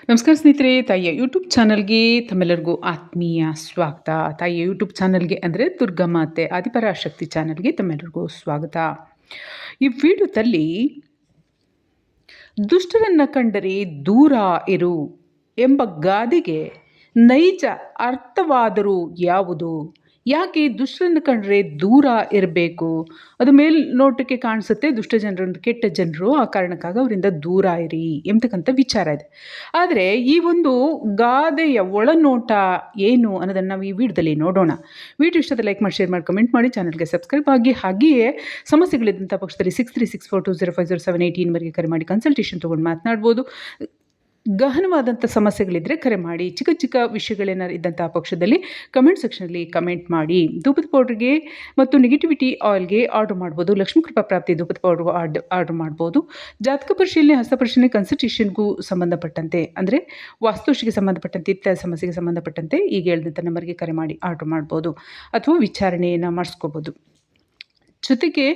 ನಮಸ್ಕಾರ ಸ್ನೇಹಿತರೆ, ತಾಯಿಯ ಯೂಟ್ಯೂಬ್ ಚಾನಲ್ಗೆ ತಮ್ಮೆಲ್ಲರಿಗೂ ಆತ್ಮೀಯ ಸ್ವಾಗತ. ತಾಯಿಯ ಯೂಟ್ಯೂಬ್ ಚಾನಲ್ಗೆ ಅಂದರೆ ದುರ್ಗಾಮಾತೆ ಆದಿಪರಾಶಕ್ತಿ ಚಾನಲ್ಗೆ ತಮ್ಮೆಲ್ಲರಿಗೂ ಸ್ವಾಗತ. ಈ ವಿಡಿಯೋದಲ್ಲಿ ದುಷ್ಟರನ್ನು ಕಂಡರೆ ದೂರ ಇರು ಎಂಬ ಗಾದೆಗೆ ನೈಜ ಅರ್ಥವಾದರೂ ಯಾವುದು? ಯಾಕೆ ದುಷ್ಟರನ್ನು ಕಂಡರೆ ದೂರ ಇರಬೇಕು? ಅದು ಮೇಲ್ನೋಟಕ್ಕೆ ಕಾಣಿಸುತ್ತೆ ದುಷ್ಟ ಜನರು ಕೆಟ್ಟ ಜನರು, ಆ ಕಾರಣಕ್ಕಾಗಿ ಅವರಿಂದ ದೂರ ಇರಿ ಎಂಬತಕ್ಕಂಥ ವಿಚಾರ ಇದೆ. ಆದರೆ ಈ ಒಂದು ಗಾದೆಯ ಒಳನೋಟ ಏನು ಅನ್ನೋದನ್ನು ನಾವು ಈ ವಿಡಿಯೋದಲ್ಲಿ ನೋಡೋಣ. ವಿಡಿಯೋ ಇಷ್ಟದ ಲೈಕ್ ಮಾಡಿ, ಶೇರ್ ಮಾಡಿ, ಕಮೆಂಟ್ ಮಾಡಿ, ಚಾನಲ್ಗೆ ಸಬ್ಸ್ಕ್ರೈಬ್ ಆಗಿ. ಹಾಗೆಯೇ ಸಮಸ್ಯೆಗಳಿದ್ದಂಥ ಪಕ್ಷದಲ್ಲಿ 6364205078 ಕರೆ ಮಾಡಿ ಕನ್ಸಲ್ಟೇಷನ್ ತೊಗೊಂಡು ಮಾತನಾಡ್ಬೋದು. ಗಹನವಾದಂಥ ಸಮಸ್ಯೆಗಳಿದ್ದರೆ ಕರೆ ಮಾಡಿ. ಚಿಕ್ಕ ಚಿಕ್ಕ ವಿಷಯಗಳೇನಾರು ಇದ್ದಂಥ ಪಕ್ಷದಲ್ಲಿ ಕಮೆಂಟ್ ಸೆಕ್ಷನಲ್ಲಿ ಕಮೆಂಟ್ ಮಾಡಿ. ಧೂಪದ ಪೌಡ್ರಿಗೆ ಮತ್ತು ನೆಗೆಟಿವಿಟಿ ಆಯಿಲ್ಗೆ ಆರ್ಡರ್ ಮಾಡ್ಬೋದು. ಲಕ್ಷ್ಮೀ ಕೃಪಾ ಪ್ರಾಪ್ತಿ ಧೂಪದ ಪೌಡ್ರಿಗೂ ಆರ್ಡರ್ ಮಾಡ್ಬೋದು. ಜಾತಕ ಪರಿಶೀಲನೆ, ಹಸ್ತ ಪರಿಶೀಲನೆ, ಕನ್ಸಲ್ಟೇಷನ್ಗೂ ಸಂಬಂಧಪಟ್ಟಂತೆ ಅಂದರೆ ವಾಸ್ತುಶಿಗೆ ಸಂಬಂಧಪಟ್ಟಂತೆ, ಇತ್ಯಾದಿ ಸಮಸ್ಯೆಗೆ ಸಂಬಂಧಪಟ್ಟಂತೆ ಈಗ ಹೇಳಿದಂಥ ನಂಬರ್ಗೆ ಕರೆ ಮಾಡಿ ಆರ್ಡರ್ ಮಾಡ್ಬೋದು ಅಥವಾ ವಿಚಾರಣೆಯನ್ನು ಮಾಡಿಸ್ಕೋಬೋದು. ಜೊತೆಗೆ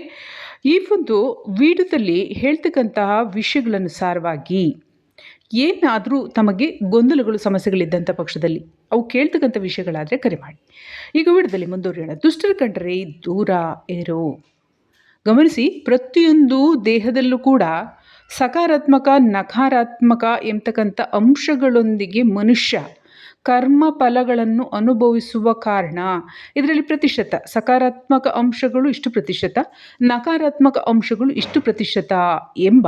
ಈ ಒಂದು ವಿಡಿಯೋದಲ್ಲಿ ಹೇಳ್ತಕ್ಕಂತಹ ವಿಷಯಗಳನುಸಾರವಾಗಿ ಏನಾದರೂ ತಮಗೆ ಗೊಂದಲಗಳು, ಸಮಸ್ಯೆಗಳಿದ್ದಂಥ ಪಕ್ಷದಲ್ಲಿ ಅವು ಕೇಳ್ತಕ್ಕಂಥ ವಿಷಯಗಳಾದರೆ ಕರೆ ಮಾಡಿ. ಈಗ ವಿಡಿಯೋದಲ್ಲಿ ಮುಂದುವರಿಯೋಣ. ದುಷ್ಟರ ಕಂಡರೆ ದೂರ ಇರು. ಗಮನಿಸಿ, ಪ್ರತಿಯೊಂದು ದೇಹದಲ್ಲೂ ಕೂಡ ಸಕಾರಾತ್ಮಕ, ನಕಾರಾತ್ಮಕ ಎಂಬತಕ್ಕಂಥ ಅಂಶಗಳೊಂದಿಗೆ ಮನುಷ್ಯ ಕರ್ಮ ಫಲಗಳನ್ನು ಅನುಭವಿಸುವ ಕಾರಣ ಇದರಲ್ಲಿ ಪ್ರತಿಶತ ಸಕಾರಾತ್ಮಕ ಅಂಶಗಳು ಇಷ್ಟು ಪ್ರತಿಶತ, ನಕಾರಾತ್ಮಕ ಅಂಶಗಳು ಇಷ್ಟು ಪ್ರತಿಶತ ಎಂಬ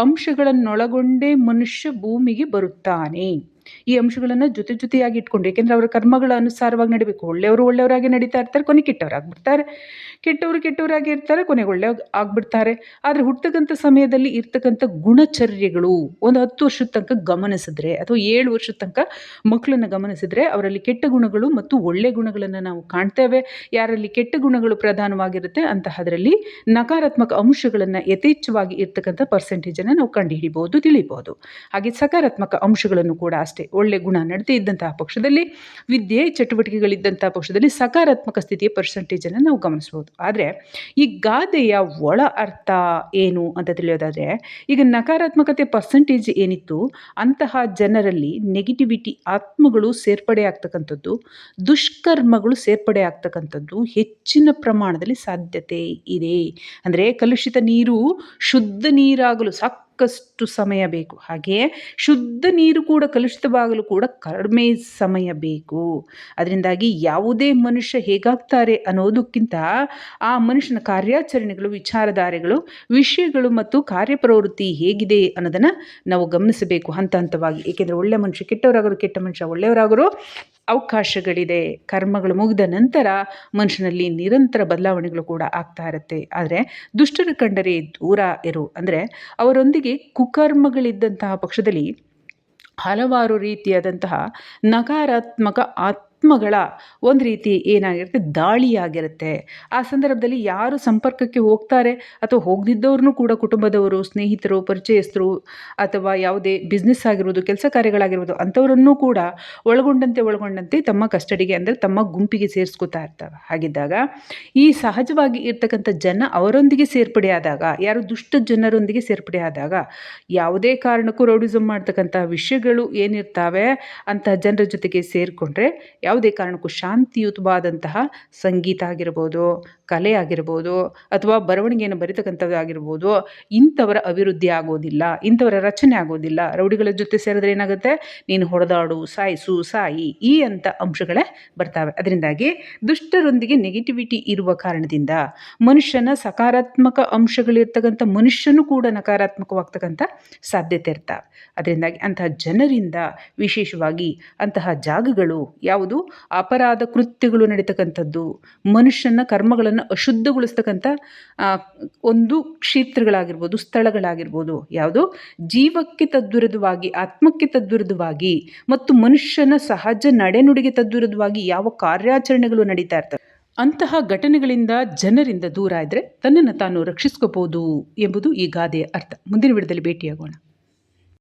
ಅಂಶಗಳನ್ನೊಳಗೊಂಡೇ ಮನುಷ್ಯ ಭೂಮಿಗೆ ಬರುತ್ತಾನೆ. ಈ ಅಂಶಗಳನ್ನು ಜೊತೆಯಾಗಿ ಇಟ್ಕೊಂಡು, ಏಕೆಂದರೆ ಅವರ ಕರ್ಮಗಳ ಅನುಸಾರವಾಗಿ ನಡಿಬೇಕು. ಒಳ್ಳೆಯವರು ಒಳ್ಳೆಯವರಾಗಿ ನಡೀತಾ ಇರ್ತಾರೆ, ಕೊನೆ ಕೆಟ್ಟವರಾಗ್ಬಿಡ್ತಾರೆ. ಕೆಟ್ಟವರಾಗಿ ಇರ್ತಾರೆ, ಕೊನೆಗೆ ಒಳ್ಳೆ ಆಗ್ಬಿಡ್ತಾರೆ. ಆದರೆ ಹುಟ್ಟತಕ್ಕಂಥ ಸಮಯದಲ್ಲಿ ಇರ್ತಕ್ಕಂಥ ಗುಣಚರ್ಯಗಳು ಒಂದು 10 ವರ್ಷದ ತನಕ ಗಮನಿಸಿದ್ರೆ ಅಥವಾ 7 ವರ್ಷದ ತನಕ ಮಕ್ಕಳನ್ನು ಗಮನಿಸಿದ್ರೆ ಅವರಲ್ಲಿ ಕೆಟ್ಟ ಗುಣಗಳು ಮತ್ತು ಒಳ್ಳೆ ಗುಣಗಳನ್ನು ನಾವು ಕಾಣ್ತೇವೆ. ಯಾರಲ್ಲಿ ಕೆಟ್ಟ ಗುಣಗಳು ಪ್ರಧಾನವಾಗಿರುತ್ತೆ ಅಂತಹದರಲ್ಲಿ ನಕಾರಾತ್ಮಕ ಅಂಶಗಳನ್ನು ಯಥೇಚ್ಛವಾಗಿ ಇರ್ತಕ್ಕಂಥ ಪರ್ಸೆಂಟೇಜನ್ನು ನಾವು ಕಂಡುಹಿಡಿಬಹುದು, ತಿಳಿಬಹುದು. ಹಾಗೆ ಸಕಾರಾತ್ಮಕ ಅಂಶಗಳನ್ನು ಕೂಡ ಅಷ್ಟೇ. ಒಳ್ಳೆ ಗುಣ ನಡತೆ ಇದ್ದಂತಹ ಪಕ್ಷದಲ್ಲಿ, ವಿದ್ಯೆ ಚಟುವಟಿಕೆಗಳಿದ್ದಂಥ ಪಕ್ಷದಲ್ಲಿ ಸಕಾರಾತ್ಮಕ ಸ್ಥಿತಿಯ ಪರ್ಸೆಂಟೇಜನ್ನು ನಾವು ಗಮನಿಸ್ಬೋದು. ಆದರೆ ಈ ಗಾದೆಯ ಒಳ ಅರ್ಥ ಏನು ಅಂತ ತಿಳಿಯೋದಾದರೆ, ಈಗ ನಕಾರಾತ್ಮಕತೆ ಪರ್ಸೆಂಟೇಜ್ ಏನಿತ್ತು ಅಂತಹ ಜನರಲ್ಲಿ ನೆಗೆಟಿವಿಟಿ ಆತ್ಮಗಳು ಸೇರ್ಪಡೆ ಆಗ್ತಕ್ಕಂಥದ್ದು, ದುಷ್ಕರ್ಮಗಳು ಸೇರ್ಪಡೆ ಆಗ್ತಕ್ಕಂಥದ್ದು ಹೆಚ್ಚಿನ ಪ್ರಮಾಣದಲ್ಲಿ ಸಾಧ್ಯತೆ ಇದೆ. ಅಂದರೆ ಕಲುಷಿತ ನೀರು ಶುದ್ಧ ನೀರಾಗಲು ಸಾಕಷ್ಟು ಸಮಯ ಬೇಕು. ಹಾಗೆಯೇ ಶುದ್ಧ ನೀರು ಕೂಡ ಕಲುಷಿತವಾಗಲು ಕೂಡ ಕಡಿಮೆ ಸಮಯ ಬೇಕು. ಅದರಿಂದಾಗಿ ಯಾವುದೇ ಮನುಷ್ಯ ಹೇಗಾಗ್ತಾರೆ ಅನ್ನೋದಕ್ಕಿಂತ ಆ ಮನುಷ್ಯನ ಕಾರ್ಯಾಚರಣೆಗಳು, ವಿಚಾರಧಾರೆಗಳು, ವಿಷಯಗಳು ಮತ್ತು ಕಾರ್ಯಪ್ರವೃತ್ತಿ ಹೇಗಿದೆ ಅನ್ನೋದನ್ನು ನಾವು ಗಮನಿಸಬೇಕು ಹಂತ ಹಂತವಾಗಿ. ಏಕೆಂದರೆ ಒಳ್ಳೆ ಮನುಷ್ಯ ಕೆಟ್ಟವರಾಗರು, ಕೆಟ್ಟ ಮನುಷ್ಯ ಒಳ್ಳೆಯವರಾಗರು ಅವಕಾಶಗಳಿದೆ. ಕರ್ಮಗಳು ಮುಗಿದ ನಂತರ ಮನುಷ್ಯನಲ್ಲಿ ನಿರಂತರ ಬದಲಾವಣೆಗಳು ಕೂಡ ಆಗ್ತಾ ಇರುತ್ತೆ. ಆದರೆ ದುಷ್ಟರ ಕಂಡರೆ ದೂರ ಇರು ಅಂದರೆ ಅವರೊಂದಿಗೆ ಕುಕರ್ಮಗಳಿದ್ದಂತಹ ಪಕ್ಷದಲ್ಲಿ ಹಲವಾರು ರೀತಿಯಾದಂತಹ ನಕಾರಾತ್ಮಕ ಆತ್ಮಗಳ ಒಂದು ರೀತಿ ಏನಾಗಿರುತ್ತೆ, ದಾಳಿಯಾಗಿರುತ್ತೆ. ಆ ಸಂದರ್ಭದಲ್ಲಿ ಯಾರು ಸಂಪರ್ಕಕ್ಕೆ ಹೋಗ್ತಾರೆ ಅಥವಾ ಹೋಗದಿದ್ದವ್ರನ್ನೂ ಕೂಡ ಕುಟುಂಬದವರು, ಸ್ನೇಹಿತರು, ಪರಿಚಯಸ್ಥರು ಅಥವಾ ಯಾವುದೇ ಬಿಸ್ನೆಸ್ ಆಗಿರ್ಬೋದು, ಕೆಲಸ ಕಾರ್ಯಗಳಾಗಿರ್ಬೋದು ಅಂಥವರನ್ನೂ ಕೂಡ ಒಳಗೊಂಡಂತೆ ತಮ್ಮ ಕಸ್ಟಡಿಗೆ ಅಂದರೆ ತಮ್ಮ ಗುಂಪಿಗೆ ಸೇರಿಸ್ಕೊತಾ ಇರ್ತವೆ. ಹಾಗಿದ್ದಾಗ ಈ ಸಹಜವಾಗಿ ಇರ್ತಕ್ಕಂಥ ಜನ ಅವರೊಂದಿಗೆ ಸೇರ್ಪಡೆ ಆದಾಗ, ಯಾರು ದುಷ್ಟ ಜನರೊಂದಿಗೆ ಸೇರ್ಪಡೆ ಆದಾಗ ಯಾವುದೇ ಕಾರಣಕ್ಕೂ ರೌಡಿಸಮ್ ಮಾಡ್ತಕ್ಕಂಥ ವಿಷಯಗಳು ಏನಿರ್ತಾವೆ ಅಂತಹ ಜನರ ಜೊತೆಗೆ ಸೇರಿಕೊಂಡ್ರೆ ಯಾವುದೇ ಕಾರಣಕ್ಕೂ ಶಾಂತಿಯುತವಾದಂತಹ ಸಂಗೀತ ಆಗಿರ್ಬೋದು, ಕಲೆ ಆಗಿರ್ಬೋದು ಅಥವಾ ಬರವಣಿಗೆಯನ್ನು ಬರೀತಕ್ಕಂಥದ್ದಾಗಿರ್ಬೋದು, ಇಂಥವರ ಅಭಿವೃದ್ಧಿ ಆಗೋದಿಲ್ಲ, ಇಂಥವರ ರಚನೆ ಆಗೋದಿಲ್ಲ. ರೌಡಿಗಳ ಜೊತೆ ಸೇರಿದ್ರೆ ಏನಾಗುತ್ತೆ, ನೀನು ಹೊಡೆದಾಡು, ಸಾಯಿ ಈ ಅಂಥ ಅಂಶಗಳೇ ಬರ್ತಾವೆ. ಅದರಿಂದಾಗಿ ದುಷ್ಟರೊಂದಿಗೆ ನೆಗೆಟಿವಿಟಿ ಇರುವ ಕಾರಣದಿಂದ ಮನುಷ್ಯನ ಸಕಾರಾತ್ಮಕ ಅಂಶಗಳಿರ್ತಕ್ಕಂಥ ಮನುಷ್ಯನೂ ಕೂಡ ನಕಾರಾತ್ಮಕವಾಗ್ತಕ್ಕಂಥ ಸಾಧ್ಯತೆ ಇರ್ತಾವೆ. ಅದರಿಂದಾಗಿ ಅಂತಹ ಜನರಿಂದ ವಿಶೇಷವಾಗಿ ಅಂತಹ ಜಾಗಗಳು ಯಾವುದು ಅಪರಾಧ ಕೃತ್ಯಗಳು ನಡೀತಕ್ಕಂಥದ್ದು, ಮನುಷ್ಯನ ಕರ್ಮಗಳನ್ನು ಅಶುದ್ಧಗೊಳಿಸ್ತಕ್ಕಂಥ ಒಂದು ಕ್ಷೇತ್ರಗಳಾಗಿರ್ಬೋದು, ಸ್ಥಳಗಳಾಗಿರ್ಬೋದು, ಯಾವುದು ಜೀವಕ್ಕೆ ತದ್ವಿರುದ್ಧವಾಗಿ, ಆತ್ಮಕ್ಕೆ ತದ್ವಿರುದ್ಧವಾಗಿ ಮತ್ತು ಮನುಷ್ಯನ ಸಹಜ ನಡೆನುಡಿಗೆ ತದ್ವಿರುದ್ಧವಾಗಿ ಯಾವ ಕಾರ್ಯಾಚರಣೆಗಳು ನಡೀತಾ ಇರ್ತವೆ ಅಂತಹ ಘಟನೆಗಳಿಂದ ಜನರಿಂದ ದೂರ ಇದ್ದರೆ ತನ್ನನ್ನು ತಾನು ರಕ್ಷಿಸ್ಕೋಬಹುದು ಎಂಬುದು ಈ ಗಾದೆಯ ಅರ್ಥ. ಮುಂದಿನ ವಿಡಿಯೋದಲ್ಲಿ ಭೇಟಿಯಾಗೋಣ.